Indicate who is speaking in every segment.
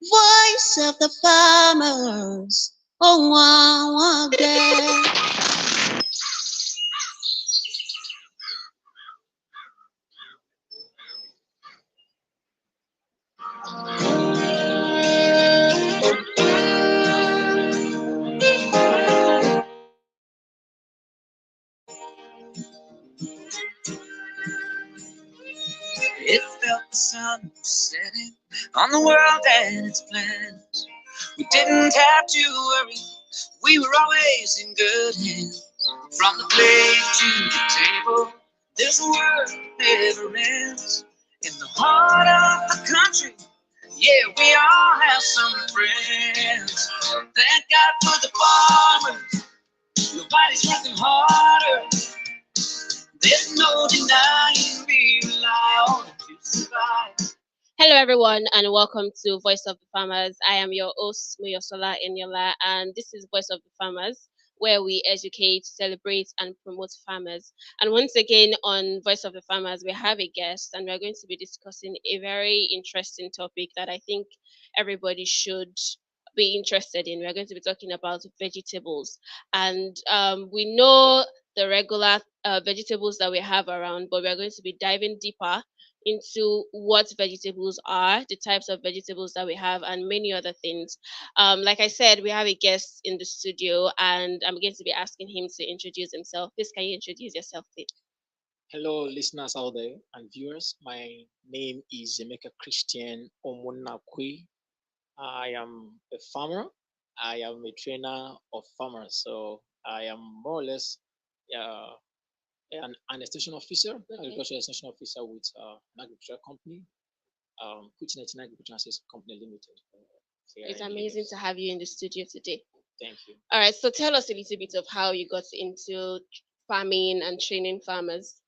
Speaker 1: Voice of the farmers. Oh, again. It felt the sun was setting on the world and its plans. We didn't have to worry, we were always in good hands. From the plate to the table, there's a world that never ends. In the heart of the country, yeah, we all have some friends. Thank God for the farmers, nobody's working harder. There's no denying we rely on them to survive. Hello, everyone, and welcome to Voice of the Farmers. I am your host, Muyosola Enyola, and this is Voice of the Farmers, where we educate, celebrate, and promote farmers. And once again, on Voice of the Farmers, we have a guest, and we're going to be discussing a very interesting topic that I think everybody should be interested in. We're going to be talking about vegetables, and we know the regular vegetables that we have around, but we're going to be diving deeper into what vegetables are, the types of vegetables that we have, and many other things. Like I said, we have a guest in the studio, and I'm going to be asking him to introduce himself. Please, can you introduce yourself, please?
Speaker 2: Hello, listeners out there and viewers. My name is Emeka Christian Omunakwe. I am a farmer. I am a trainer of farmers. So I am more or less uh, an extension officer,
Speaker 1: Okay.
Speaker 2: agricultural extension officer with an agricultural company, which 99 Agricultural Assets Company Limited here
Speaker 1: It's
Speaker 2: in
Speaker 1: amazing
Speaker 2: Lagos.
Speaker 1: to have you in the studio today.
Speaker 2: Thank you.
Speaker 1: All right, so tell us a little bit of how you got into farming and training farmers.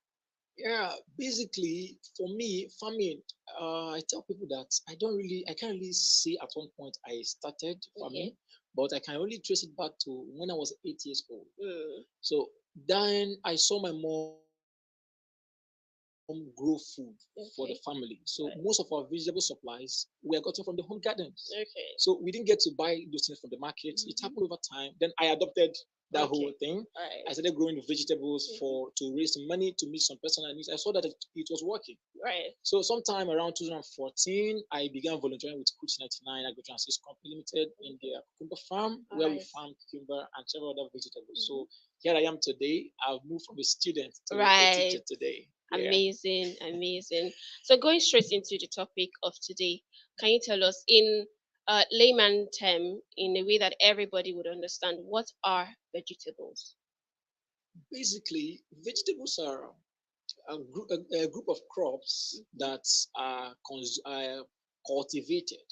Speaker 2: Yeah, basically for me, farming, I tell people that I can't really say at one point I started
Speaker 1: Okay.
Speaker 2: farming, but I can only trace it back to when I was 8 years old.
Speaker 1: Mm,
Speaker 2: So then I saw my mom grow food for the family. So most of our
Speaker 1: okay.
Speaker 2: vegetable supplies were gotten from the home gardens. So we didn't get to
Speaker 1: Okay.
Speaker 2: buy those things from the market. It happened over time. Then I adopted that whole thing.
Speaker 1: Okay.
Speaker 2: I
Speaker 1: All
Speaker 2: started
Speaker 1: right.
Speaker 2: growing vegetables to raise money to meet some personal needs. I saw that it was working.
Speaker 1: Right.
Speaker 2: So sometime around 2014, I began volunteering with Coach 99 Agricultural Assets Company Limited in their cucumber farm,
Speaker 1: All
Speaker 2: where we
Speaker 1: right.
Speaker 2: farm cucumber and several other vegetables. So here I am today. I've moved from a student to a
Speaker 1: Right.
Speaker 2: teacher today. Yeah.
Speaker 1: Amazing. Amazing. So going straight into the topic of today, can you tell us in layman term, in a way that everybody would understand, what are vegetables?
Speaker 2: Basically, vegetables are a group of crops that are cultivated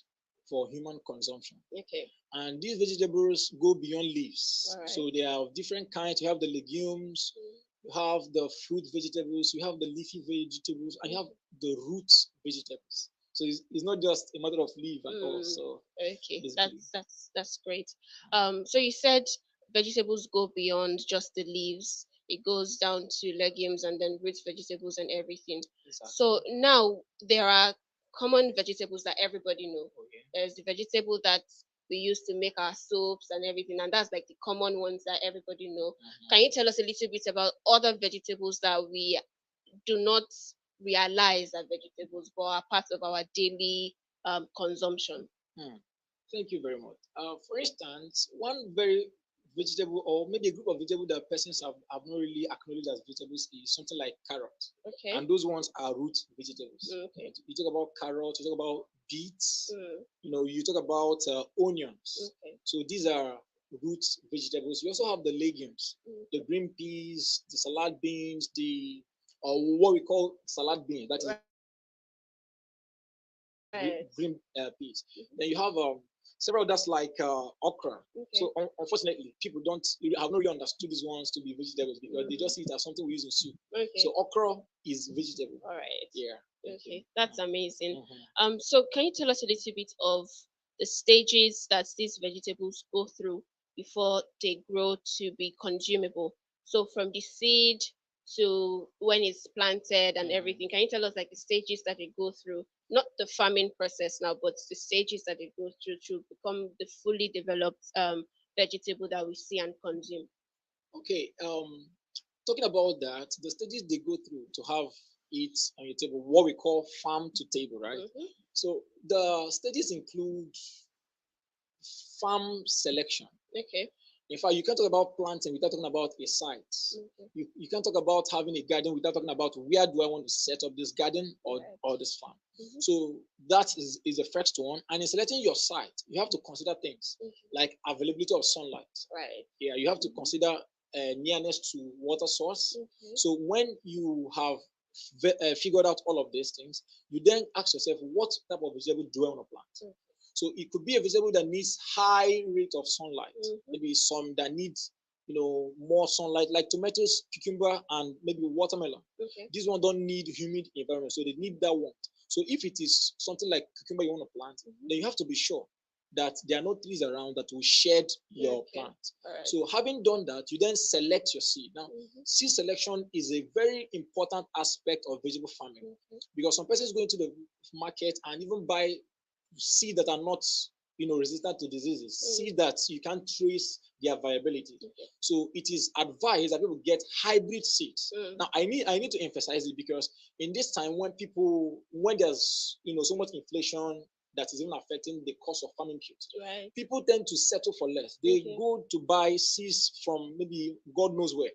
Speaker 2: for human consumption.
Speaker 1: Okay.
Speaker 2: And these vegetables go beyond
Speaker 1: All
Speaker 2: leaves.
Speaker 1: right.
Speaker 2: So they are of different kinds. You have the legumes, you have the fruit vegetables, you have the leafy vegetables, and you have the root vegetables. So it's not just a matter of leaf and all.
Speaker 1: Mm,
Speaker 2: So
Speaker 1: okay,
Speaker 2: basically,
Speaker 1: that's great. So you said vegetables go beyond just the leaves. It goes down to legumes and then root vegetables and everything.
Speaker 2: exactly.
Speaker 1: So now there are common vegetables that everybody know.
Speaker 2: Okay.
Speaker 1: There's the vegetable that we use to make our soups and everything, and that's like the common ones that everybody know. Can you tell us a little bit about other vegetables that we do not realize are vegetables but are part of our daily consumption?
Speaker 2: Hmm. Thank you very much. For instance, one very vegetable or maybe a group of vegetables that persons have not really acknowledged as vegetables is something like carrot.
Speaker 1: Okay.
Speaker 2: And those ones are root vegetables.
Speaker 1: Okay.
Speaker 2: You talk about carrots, you talk about beets,
Speaker 1: Mm,
Speaker 2: you talk about onions.
Speaker 1: okay.
Speaker 2: So these are root vegetables. You also have the legumes,
Speaker 1: Mm,
Speaker 2: the green peas, the salad beans, the or what we call salad beans. That is
Speaker 1: right.
Speaker 2: green peas. Then you have several that's like okra.
Speaker 1: Okay.
Speaker 2: So unfortunately, people don't have not really understood these ones to be vegetables because they just see it as something we use in soup.
Speaker 1: Okay.
Speaker 2: So okra is vegetable.
Speaker 1: All right.
Speaker 2: Yeah. Thank you.
Speaker 1: Okay. That's amazing.
Speaker 2: Mhm.
Speaker 1: So can you tell us a little bit of the stages that these vegetables go through before they grow to be consumable? So from the seed
Speaker 3: to when it's planted and everything. Can you tell us like the stages that it go through? Not the farming process now, but the stages that it goes through to become the fully developed vegetable that we see and consume.
Speaker 2: Okay, talking about that, the stages they go through to have it on your table, what we call farm to table, right?
Speaker 3: Mm-hmm.
Speaker 2: So the stages include farm selection.
Speaker 3: Okay.
Speaker 2: In fact, you can't talk about planting without talking about a site.
Speaker 3: Okay.
Speaker 2: You can't talk about having a garden without talking about where do I want to set up this garden
Speaker 3: Right.
Speaker 2: or this farm.
Speaker 3: Mm-hmm.
Speaker 2: So that is the first one. And in selecting your site, you have to consider things
Speaker 3: Mm-hmm.
Speaker 2: like availability of sunlight.
Speaker 3: Right.
Speaker 2: Yeah, you have to consider nearness to water source.
Speaker 3: Mm-hmm.
Speaker 2: So when you have figured out all of these things, you then ask yourself, what type of vegetable do I want to plant?
Speaker 3: Mm-hmm.
Speaker 2: So it could be a vegetable that needs high rate of sunlight.
Speaker 3: Mm-hmm.
Speaker 2: Maybe some that needs more sunlight, like tomatoes, cucumber, and maybe watermelon.
Speaker 3: Okay.
Speaker 2: These ones don't need humid environment, so they need that warmth. So if it is something like cucumber you want to plant, then you have to be sure that there are no trees around that will shed your plant.
Speaker 3: Right.
Speaker 2: So having done that, you then select your seed. Now, seed selection is a very important aspect of vegetable farming because some persons go into the market and even buy seed that are not resistant to diseases, seed that you can trace their viability. So it is advised that people get hybrid seeds. Now I need to emphasize it because in this time when there's so much inflation that is even affecting the cost of farming inputs,
Speaker 3: Right.
Speaker 2: people tend to settle for less. They go to buy seeds from maybe God knows where.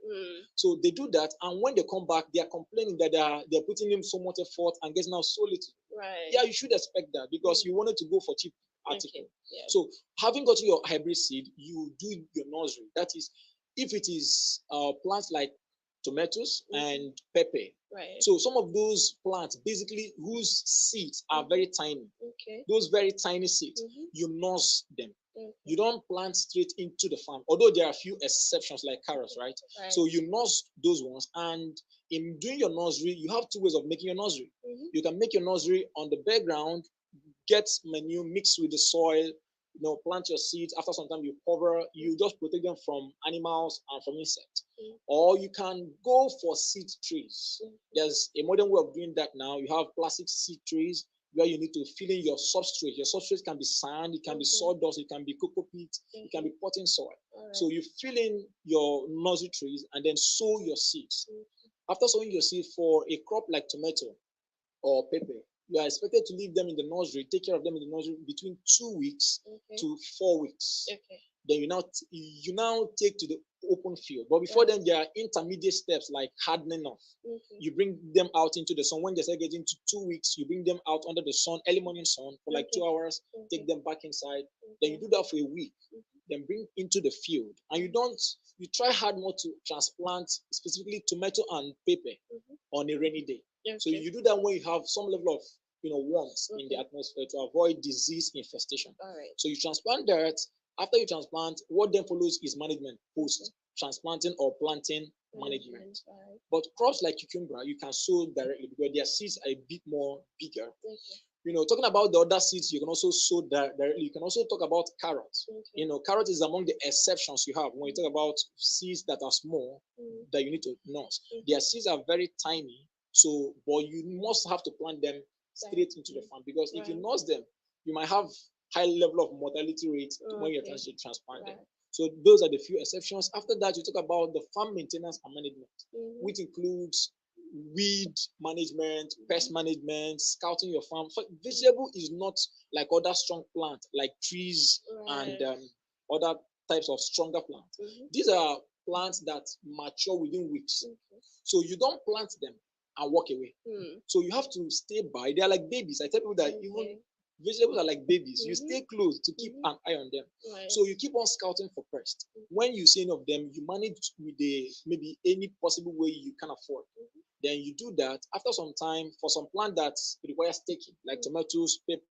Speaker 2: So they do that, and when they come back, they are complaining that they're putting in so much effort and getting out so little.
Speaker 3: Right.
Speaker 2: Yeah, you should expect that because you wanted to go for cheap article.
Speaker 3: Yeah.
Speaker 2: So having gotten your hybrid seed, you do your nursery. That is, if it is plants like tomatoes and pepper.
Speaker 3: Right.
Speaker 2: So some of those plants, basically, whose seeds are very tiny.
Speaker 3: Okay.
Speaker 2: Those very tiny seeds, you nurse them.
Speaker 3: Okay.
Speaker 2: You don't plant straight into the farm, although there are a few exceptions like carrots, right?
Speaker 3: Right.
Speaker 2: So you nurse those ones, and in doing your nursery, you have two ways of making your nursery. You can make your nursery on the bare ground, get manure mixed with the soil, plant your seeds. After some time, you cover, you just protect them from animals and from insects. Or you can go for seed trees. There's a modern way of doing that now. You have plastic seed trees where you need to fill in your substrate. Your substrate can be sand, it can be sawdust, it can be cocoa peat, it can be potting soil. Right. So you fill in your nursery trees and then sow your seeds. After sowing your seed for a crop like tomato or pepper, you are expected to leave them in the nursery, take care of them in the nursery between 2 weeks to 4 weeks. Okay. Then you now take to the open field. But before then, there are intermediate steps like hardening off. You bring them out into the sun. When they start getting to 2 weeks, you bring them out under the sun, early morning sun for like 2 hours, take them back inside. Then you do that for a week. Then bring into the field. And you try hard not to transplant specifically tomato and pepper on a rainy day. So you do that when you have some level of warmth in the atmosphere to avoid disease infestation. So you transplant that. After you transplant, what then follows is management post transplanting or planting management. But crops like cucumber, you can sow directly because their seeds are a bit more bigger. Talking about the other seeds, you can also sow directly. You can also talk about carrots. Carrot is among the exceptions you have when you talk about seeds that are small that you need to nurse. Their seeds are very tiny, but you must have to plant them straight into the farm because if you nurse them, you might have high level of mortality rate when you're trying to transplant them. So those are the few exceptions. After that, you talk about the farm maintenance and management, which includes weed management, pest management, scouting your farm. So vegetable is not like other strong plants like trees and other types of stronger plants. These are plants that mature within weeks. So you don't plant them and walk away. So you have to stay by. They are like babies. I tell people that even vegetables are like babies. You stay close to keep an eye on them. So you keep on scouting for pests. When you see any of them, you manage with maybe any possible way you can afford. Then you do that. After some time, for some plant that requires taking, like tomatoes, pepper,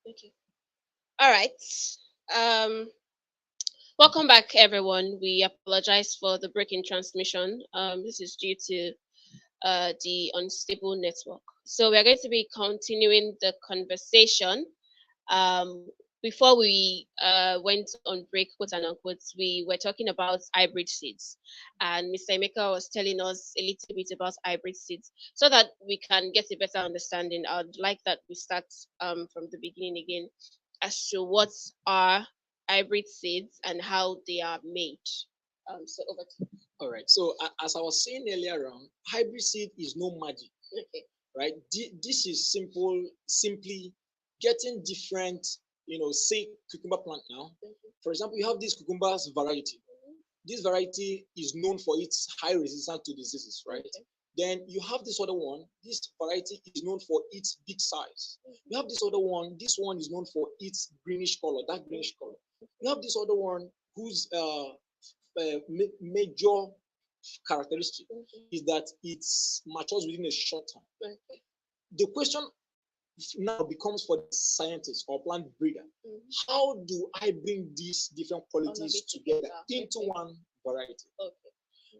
Speaker 3: Okay. All right. Um, Welcome back, everyone. We apologize for the break in transmission. This is due to the unstable network. So we are going to be continuing the conversation. Um, Before we went on break, quote and unquote, we were talking about hybrid seeds, and Mr. Emeka was telling us a little bit about hybrid seeds, so that we can get a better understanding. I'd like that we start from the beginning again, as to what are hybrid seeds and how they are made. So over to you.
Speaker 2: All right. So as I was saying earlier on, hybrid seed is no magic,
Speaker 3: Okay.
Speaker 2: right? This is simply getting different, say cucumber plant now. For example, you have this cucumbers variety. This variety is known for its high resistance to diseases, right?
Speaker 3: Okay.
Speaker 2: Then you have this other one. This variety is known for its big size. You have this other one. This one is known for its greenish color, dark greenish color. You have this other one whose major characteristic is that it matures within a short time.
Speaker 3: Okay.
Speaker 2: The question now becomes for the scientist or plant breeder, how do I bring these different qualities together into one variety?
Speaker 3: Okay.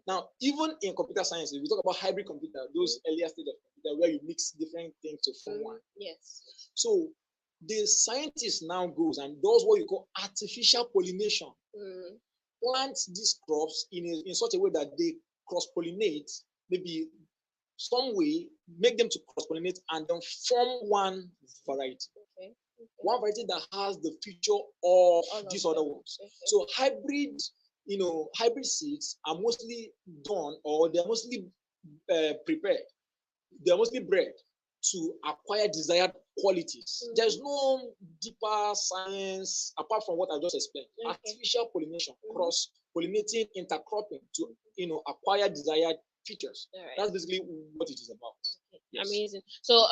Speaker 2: Now, even in computer science, if we talk about hybrid computer, those earlier stages of computer where you mix different things to form one.
Speaker 3: Yes.
Speaker 2: So the scientist now goes and does what you call artificial pollination. Plant these crops in such a way that they cross-pollinate, maybe some way, make them to cross-pollinate and then form one variety.
Speaker 3: Okay.
Speaker 2: One variety that has the feature of these other ones.
Speaker 3: Okay.
Speaker 2: So hybrid seeds are mostly done, or they're mostly prepared. They're mostly bred to acquire desired qualities. There's no deeper science apart from what I just explained.
Speaker 3: Okay.
Speaker 2: Artificial pollination, cross-pollinating, intercropping to acquire desired features.
Speaker 3: All right.
Speaker 2: That's basically what it is about.
Speaker 3: Okay. Yes. Amazing. So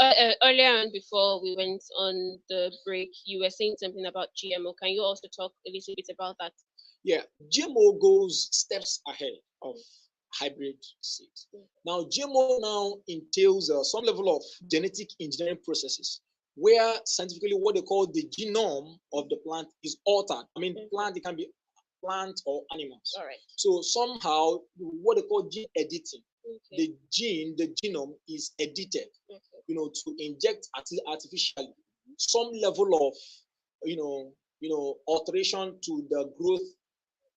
Speaker 3: earlier on, before we went on the break, you were saying something about GMO. Can you also talk a little bit about that?
Speaker 2: Yeah, GMO goes steps ahead of hybrid seeds. Now, GMO now entails some level of genetic engineering processes where scientifically what they call the genome of the plant is altered. I mean, plant, it can be plant or animals.
Speaker 3: All right.
Speaker 2: So somehow what they call gene editing, the genome is edited, to inject artificially some level of, alteration to the growth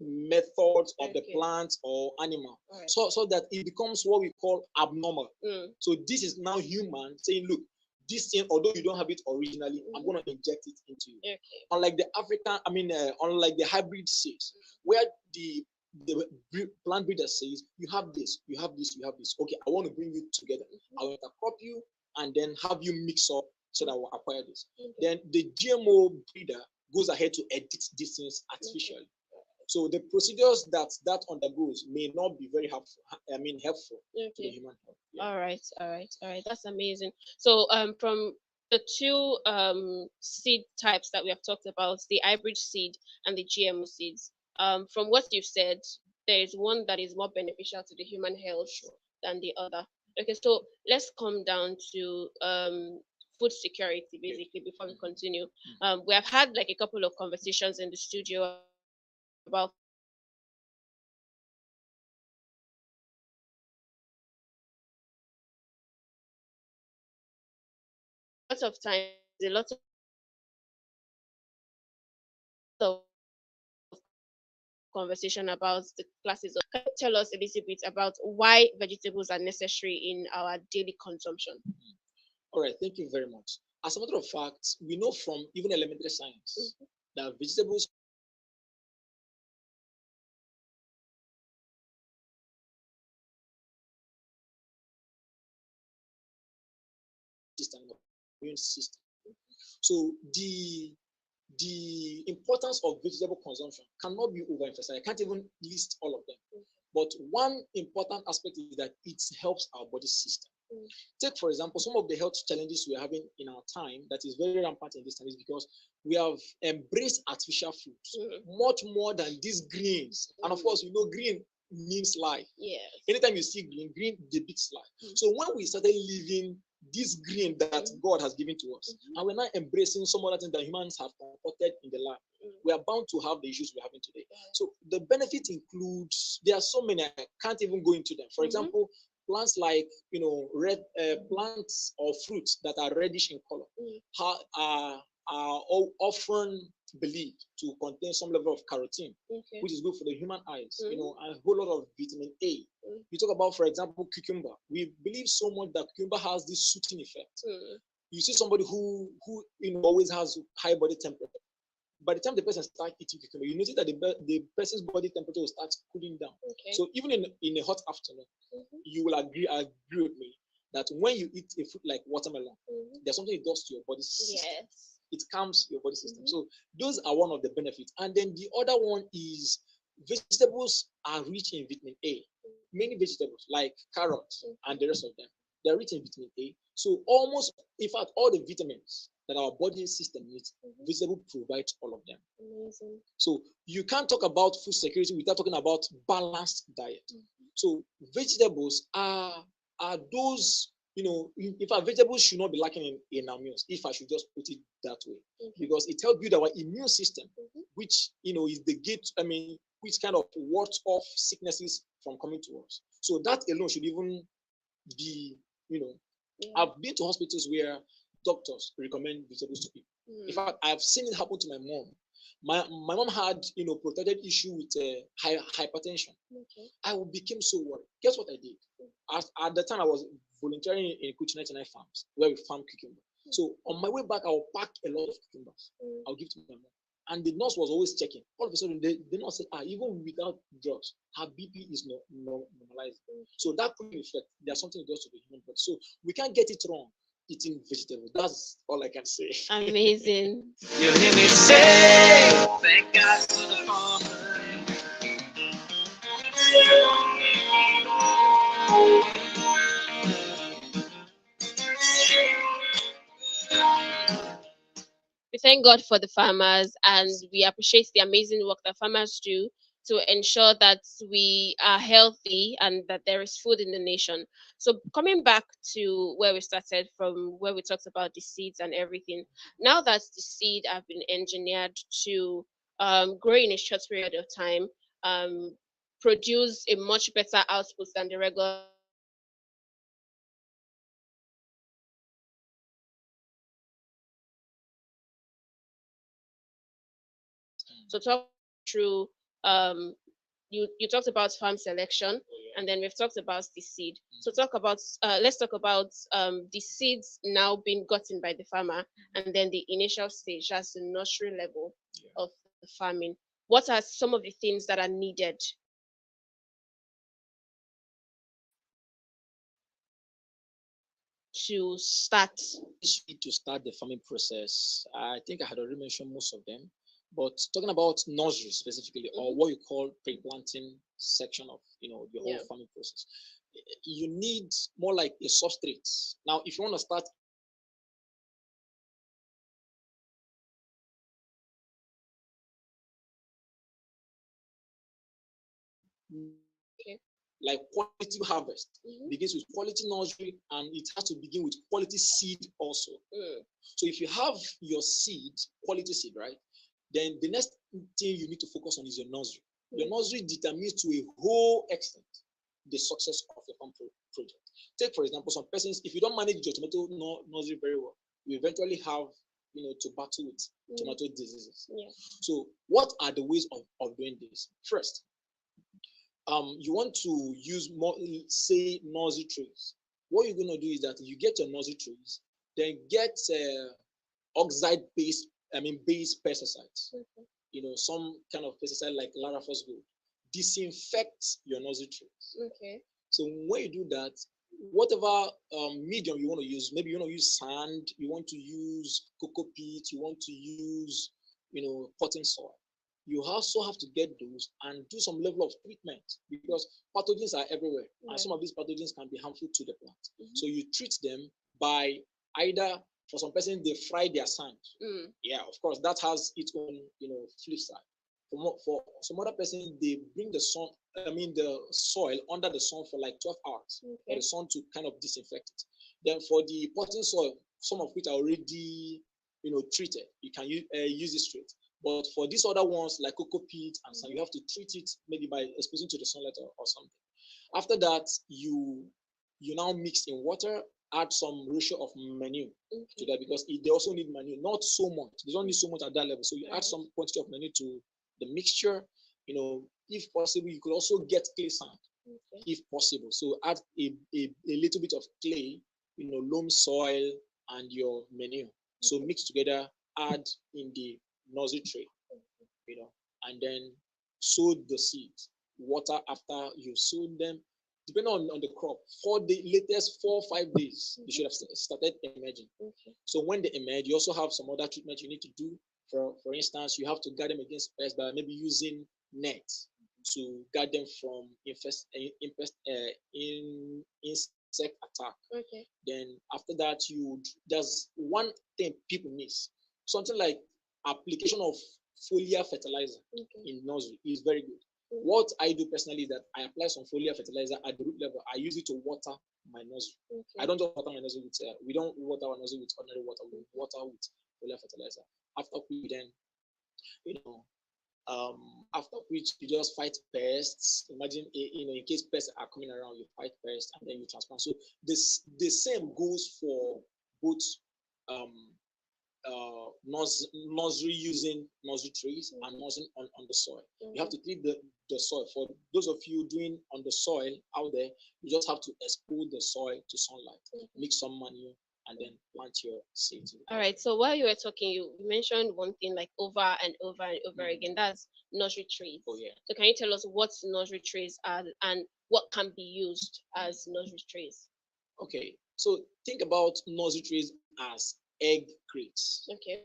Speaker 2: methods of the plant or animal, so that it becomes what we call abnormal. So this is now human saying, look, this thing, although you don't have it originally, I'm going to inject it into you. Unlike the unlike the hybrid seeds, where the plant breeder says, you have this, you have this, you have this. Okay, I want to bring you together. I will intercrop you and then have you mix up so that I will acquire this. Then the GMO breeder goes ahead to edit these things artificially. So the procedures that undergoes may not be very helpful. Helpful to the human health. Yeah.
Speaker 3: All right. That's amazing. So from the two seed types that we have talked about, the hybrid seed and the GMO seeds, from what you've said, there is one that is more beneficial to the human health than the other. Okay, so let's come down to food security basically before we continue. We have had like a couple of conversations in the studio about food security, lots of times a lot of conversation about the classes of. Can you tell us a little bit about why vegetables are necessary in our daily consumption?
Speaker 2: All right, thank you very much. As a matter of fact, we know from even elementary science that vegetables system, immune system. So the importance of vegetable consumption cannot be overemphasized. I can't even list all of them. But one important aspect is that it helps our body system. Take, for example, some of the health challenges we are having in our time that is very rampant in this time is because we have embraced artificial foods much more than these greens. And of course, green means life.
Speaker 3: Yes.
Speaker 2: Anytime you see green depicts life. So when we started living this green that God has given to us, and we're not embracing some other things that humans have concocted in the lab, we are bound to have the issues we're having today. So the benefit includes, there are so many, I can't even go into them. For example, plants like, red plants or fruits that are reddish in color are often believed to contain some level of carotene, which is good for the human eyes, and a whole lot of vitamin A. You talk about, for example, cucumber. We believe so much that cucumber has this soothing effect. You see somebody who always has high body temperature. By the time the person starts eating cucumber, you notice that the person's body temperature will start cooling down. So even in a hot afternoon, you will agree with me that when you eat a fruit like watermelon, there's something it does to your body system. It calms your body system. So those are one of the benefits. And then the other one is vegetables are rich in vitamin A. Many vegetables like carrots and the rest of them, they're rich in vitamin A. So almost, in fact, all the vitamins that our body system needs, vegetable provides all of them.
Speaker 3: Amazing.
Speaker 2: So you can't talk about food security without talking about balanced diet. So vegetables are those, in fact, vegetables should not be lacking in our meals, if I should just put it that way, because it helps build our immune system, which is the gate. Which kind of wards off sicknesses from coming to us. So that alone should even be, I've been to hospitals where doctors recommend vegetables to people. In fact, I've seen it happen to my mom. My mom had, protected issue with hypertension. I became so worried. Guess what I did? At the time, I was volunteering in Kuchi 99 farms where we farm cucumber. So on my way back, I'll pack a lot of cucumbers. I'll give to my mom. And the nurse was always checking. All of a sudden, the nurse said, even without drugs, her BP is normalized. So that cooling effect, there's something it does to the human body. So we can't get it wrong eating vegetables. That's all I can say.
Speaker 3: Amazing.
Speaker 1: You hear me say, thank God for the farmer.
Speaker 3: We thank God for the farmers, and we appreciate the amazing work that farmers do to ensure that we are healthy and that there is food in the nation. So coming back to where we started from, where we talked about the seeds and everything, now that the seed have been engineered to grow in a short period of time, produce a much better output than the regular. So talk through you talked about farm selection, and then we've talked about the seed. So let's talk about the seeds now being gotten by the farmer, and then the initial stage as the nursery level of the farming. What are some of the things that are needed to start?
Speaker 2: To start the farming process, I think I had already mentioned most of them. But talking about nursery specifically, or what you call pre-planting section of the whole farming process, you need more like a substrate. Now, if you want to start like quality harvest begins with quality nursery, and it has to begin with quality seed also. So if you have your seed, quality seed, right, then the next thing you need to focus on is your nursery. Your nursery determines to a whole extent the success of your farm project. Take, for example, some persons, if you don't manage your tomato nursery very well, you eventually have to battle with tomato diseases. So what are the ways of doing this? First, you want to use more, say, nursery trays. What you're going to do is that you get your nursery trays, then get oxide-based, based pesticides. Some kind of pesticide like Larafos Gold. Disinfect your nursery trays. So when you do that, whatever medium you want to use, maybe you want to use sand, you want to use cocoa peat, you want to use, potting soil. You also have to get those and do some level of treatment, because pathogens are everywhere, and some of these pathogens can be harmful to the plant. So you treat them by either, for some person, they fry their sand. Yeah, of course, that has its own flip side. For some other person, they bring the the soil under the sun for like 12 hours for
Speaker 3: Okay.
Speaker 2: the sun to kind of disinfect it. Then for the potting soil, some of which are already treated, you can use it straight. But for these other ones like cocoa peat and so, you have to treat it maybe by exposing to the sunlight or something. After that, you now mix in water, add some ratio of manure to that, because they also need manure, not so much. They don't need so much at that level. So you add some quantity of manure to the mixture. If possible, you could also get clay sand, if possible. So add a little bit of clay, loam soil and your manure. So mix together, add in the nursery tray, and then sow the seeds. Water after you've sown them, depending on the crop. For the latest 4 or 5 days, they should have started emerging. So when they emerge, you also have some other treatment you need to do. For instance, you have to guard them against pests by maybe using nets to guard them from insect attack. Then after that, there's one thing people miss. Something like application of foliar fertilizer in nursery is very good. What I do personally is that I apply some foliar fertilizer at the root level. I use it to water my nursery. I don't just water my nursery with we don't water our nursery with ordinary water. We water with foliar fertilizer. After we then, after which you just fight pests. Imagine, in case pests are coming around, you fight pests and then you transplant. So the same goes for both nursery, using nursery trees and nursery on the soil. You have to treat the soil. For those of you doing on the soil out there, you just have to expose the soil to sunlight, mix some manure, and then plant your seeds.
Speaker 3: All right. So while you were talking, you mentioned one thing like over and over and over again. That's nursery trees.
Speaker 2: Oh yeah.
Speaker 3: So can you tell us what nursery trees are and what can be used as nursery trees?
Speaker 2: Okay. So think about nursery trees as egg crates.
Speaker 3: Okay.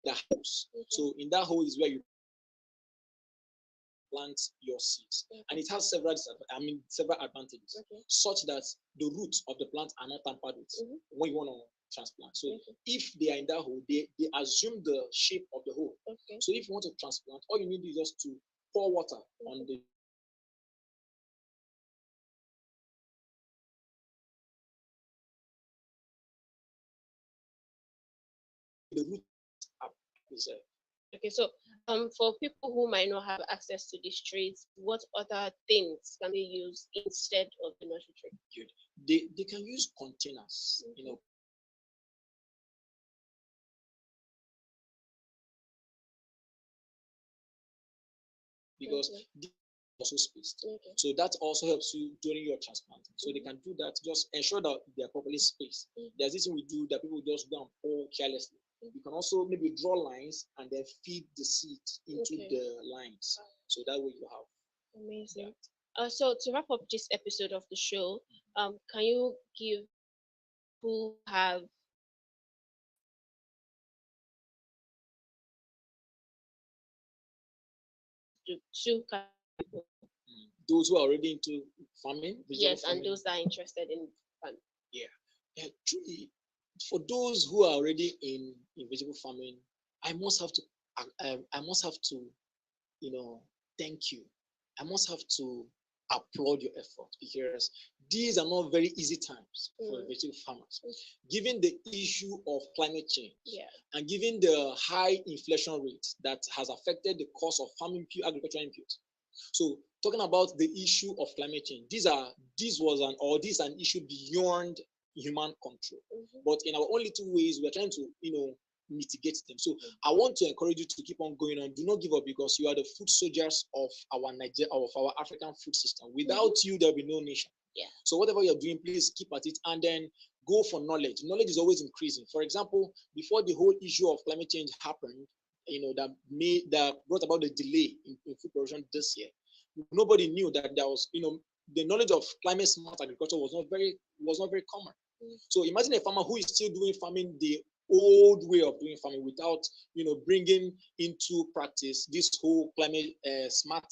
Speaker 2: The house. So in that hole is where you plant your seeds, and it has several advantages, such that the roots of the plant are not tampered with when you want to transplant. So if they are in that hole, they assume the shape of the hole. So if you want to transplant, all you need is just to pour water on the root are preserved.
Speaker 3: Okay, so for people who might not have access to these trees, what other things can they use instead of the nursery tree?
Speaker 2: Good. They can use containers, because they are also spaced. So that also helps you during your transplanting. So they can do that. Just ensure that they are properly spaced. There's this thing we do that people just go and pour carelessly. You can also maybe draw lines and then feed the seed into the lines. So that way you have.
Speaker 3: Amazing. So to wrap up this episode of the show, can you give who have two people?
Speaker 2: Those who are already into farming,
Speaker 3: Yes,
Speaker 2: farming.
Speaker 3: And those that are interested in farming.
Speaker 2: Yeah, truly, for those who are already in vegetable farming, I must have to, thank you. I must have to applaud your effort, because these are not very easy times for vegetable farmers. Given the issue of climate change, and given the high inflation rate that has affected the cost of farming agricultural inputs. So talking about the issue of climate change, this is an issue beyond human control. But in our own little ways, we're trying to, mitigate them. So I want to encourage you to keep on going on. Do not give up, because you are the food soldiers of our African food system. Without you, there'll be no nation. So whatever you're doing, please keep at it, and then go for knowledge. Knowledge is always increasing. For example, before the whole issue of climate change happened, that brought about the delay in food production this year, nobody knew that there was, the knowledge of climate smart agriculture was not very common. So imagine a farmer who is still doing farming the old way of doing farming without, bringing into practice this whole climate smart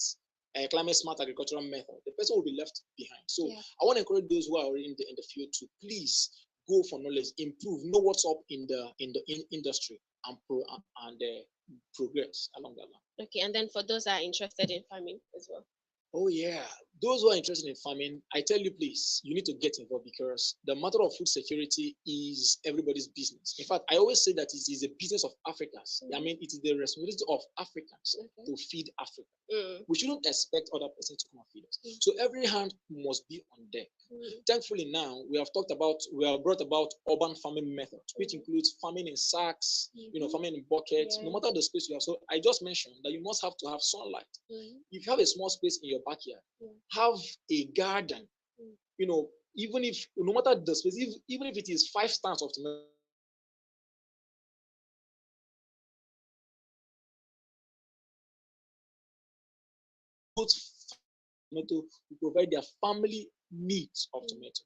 Speaker 2: agricultural method. The person will be left behind. So I want to encourage those who are already in the field to please go for knowledge, improve, know what's up in the industry, and progress along that line.
Speaker 3: Okay, and then for those that are interested in farming as well.
Speaker 2: Oh yeah, those who are interested in farming, I tell you, please, you need to get involved, because the matter of food security is everybody's business. In fact, I always say that it is a business of Africans. I mean, it is the responsibility of Africans to feed Africa. We shouldn't expect other persons to come and feed us. So every hand must be on deck. Thankfully, now we have brought about urban farming methods, which includes farming in sacks, farming in buckets, no matter the space you have. So I just mentioned that you must have to have sunlight. If you have a small space in your backyard, have a garden. Even if, no matter the space, even if it is 5 stands of tomato, to provide their family needs of tomato.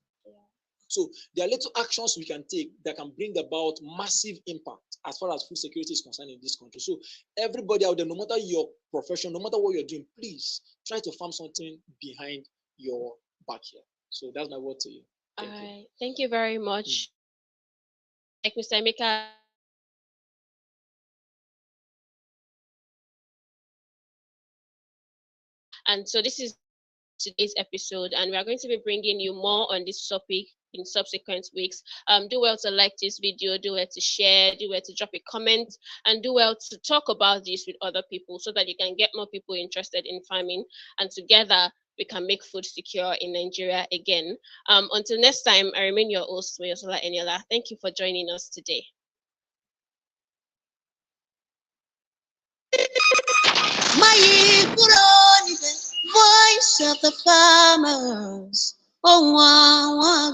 Speaker 2: So there are little actions we can take that can bring about massive impact as far as food security is concerned in this country. So everybody out there, no matter your profession, no matter what you're doing, please try to farm something behind your backyard. So that's my word to you.
Speaker 3: Thank you very much. Like Mr. Emeka. And so this is today's episode, and we are going to be bringing you more on this topic in subsequent weeks. Do well to like this video, do well to share, do well to drop a comment, and do well to talk about this with other people so that you can get more people interested in farming, and together we can make food secure in Nigeria again. Until next time, I remain your host, Moyosola Eniola. Thank you for joining us today.
Speaker 1: Voice of the farmers. Oh,